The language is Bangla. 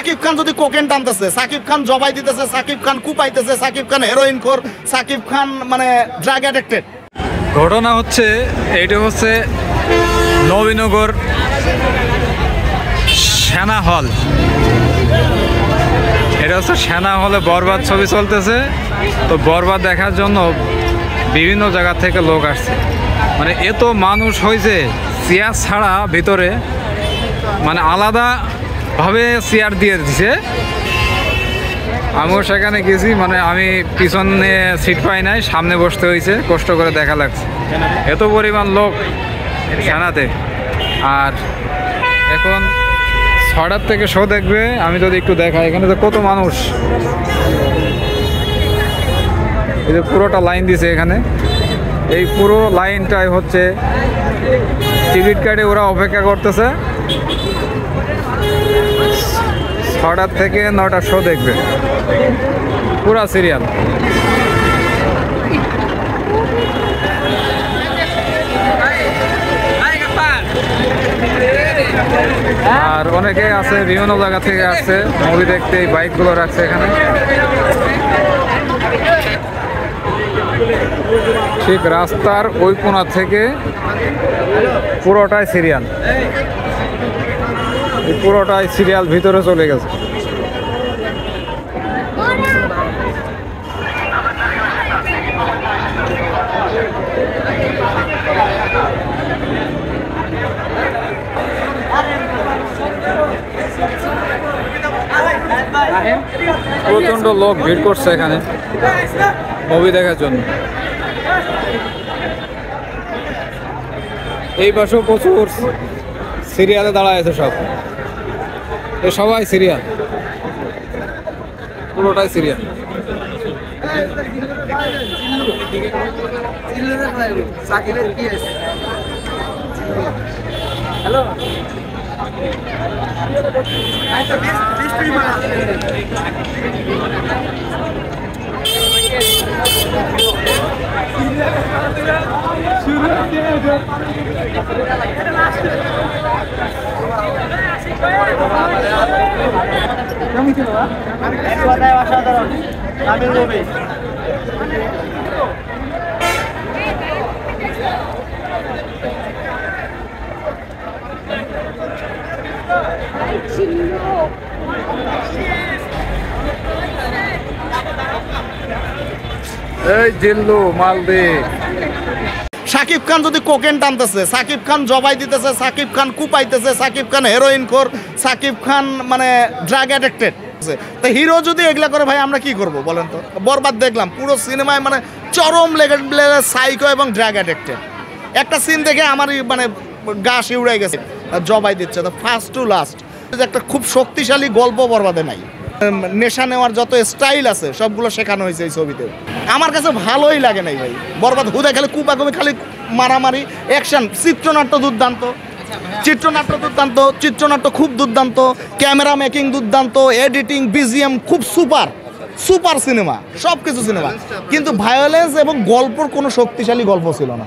সাকিব খান যদি কোকেন টানতেছে, সাকিব খান জবাই দিতেছে, সাকিব খান কুপাইতেছে, সাকিব খান হেরোইন খোর, সাকিব খান মানে ড্রাগ অ্যাডিক্টেড। ঘটনা হচ্ছে এইটা হচ্ছে নবীনগর সেনা হল। এটা হচ্ছে সেনা হলে বরবাদ ছবি চলতেছে। তো বরবাদ দেখার জন্য বিভিন্ন জায়গা থেকে লোক আসছে। মানে এত মানুষ হয়েছে, চেয়ার ছাড়া ভিতরে মানে আলাদাভাবে চেয়ার দিয়ে দিছে। আমিও সেখানে গেছি, মানে আমি পিছনে সিট পাই নাই, সামনে বসতে হয়েছে, কষ্ট করে দেখা লাগছে এত পরিমাণ লোক সেনাতে। আর এখন 6টার থেকে শো দেখবে। আমি যদি একটু দেখাই, এখানে তো কত মানুষ, এই যে পুরোটা লাইন দিছে এখানে। এই পুরো লাইনটাই হচ্ছে টিকিট কাটে ওরা অপেক্ষা করতেছে 6টার থেকে 9টার শো দেখবে, পুরা সিরিয়াল। আর অনেকে আছে বিভিন্ন জায়গা থেকে আসছে মুভি দেখতে, এই বাইকগুলো রাখছে এখানে। ঠিক রাস্তার ওই কোণা থেকে পুরোটাই সিরিয়াল, এই পুরোটাই সিরিয়াল ভিতরে চলে গেছে। প্রচন্ড লোক ভিড় করছে এখানে মুভি দেখার জন্য। এই পাশেও প্রচুর সিরিয়ালে দাঁড়ায় আছে সব, এ সবাই সিরিয়াল, পুরোটাই সিরিয়াল। হ্যালো অসাধারণ তামিল মুভি। এই জিল্লু মালদি। সাকিব খান যদি কোকেন টানতেছে, সাকিব খান জবাই দিতেছে, সাকিব খান কুপাইতেছে, সাকিব খান হেরোইন খোর, সাকিব খান মানে ড্রাগ অ্যাডিক্টেড। তা হিরো যদি এগুলা করে ভাই আমরা কি করব বলেন তো? বরবাদ দেখলাম, পুরো সিনেমায় মানে চরম লেভেলের সাইকো এবং ড্রাগ অ্যাডিক্টেড। একটা সিন দেখে আমারই মানে গা শিউড়ে গেছে, জবাই দিচ্ছে। তো ফার্স্ট টু লাস্ট একটা খুব শক্তিশালী গল্প বরবাদে নাই। নেশা নেওয়ার যত স্টাইল আছে সবগুলো শেখানো হয়েছে এই ছবিতে। আমার কাছে ভালোই লাগে নাই ভাই বরবাদ। হুদে খালি কুপাকুপি, খালি মারামারি, অ্যাকশন, চিত্রনাট্য দুর্দান্ত, চিত্রনাট্য খুব দুর্দান্ত, ক্যামেরা মেকিং দুর্দান্ত, এডিটিং, বিজিএম খুব সুপার সিনেমা, সব কিছু সিনেমা। কিন্তু ভায়োলেন্স এবং গল্পর কোনো শক্তিশালী গল্প ছিল না।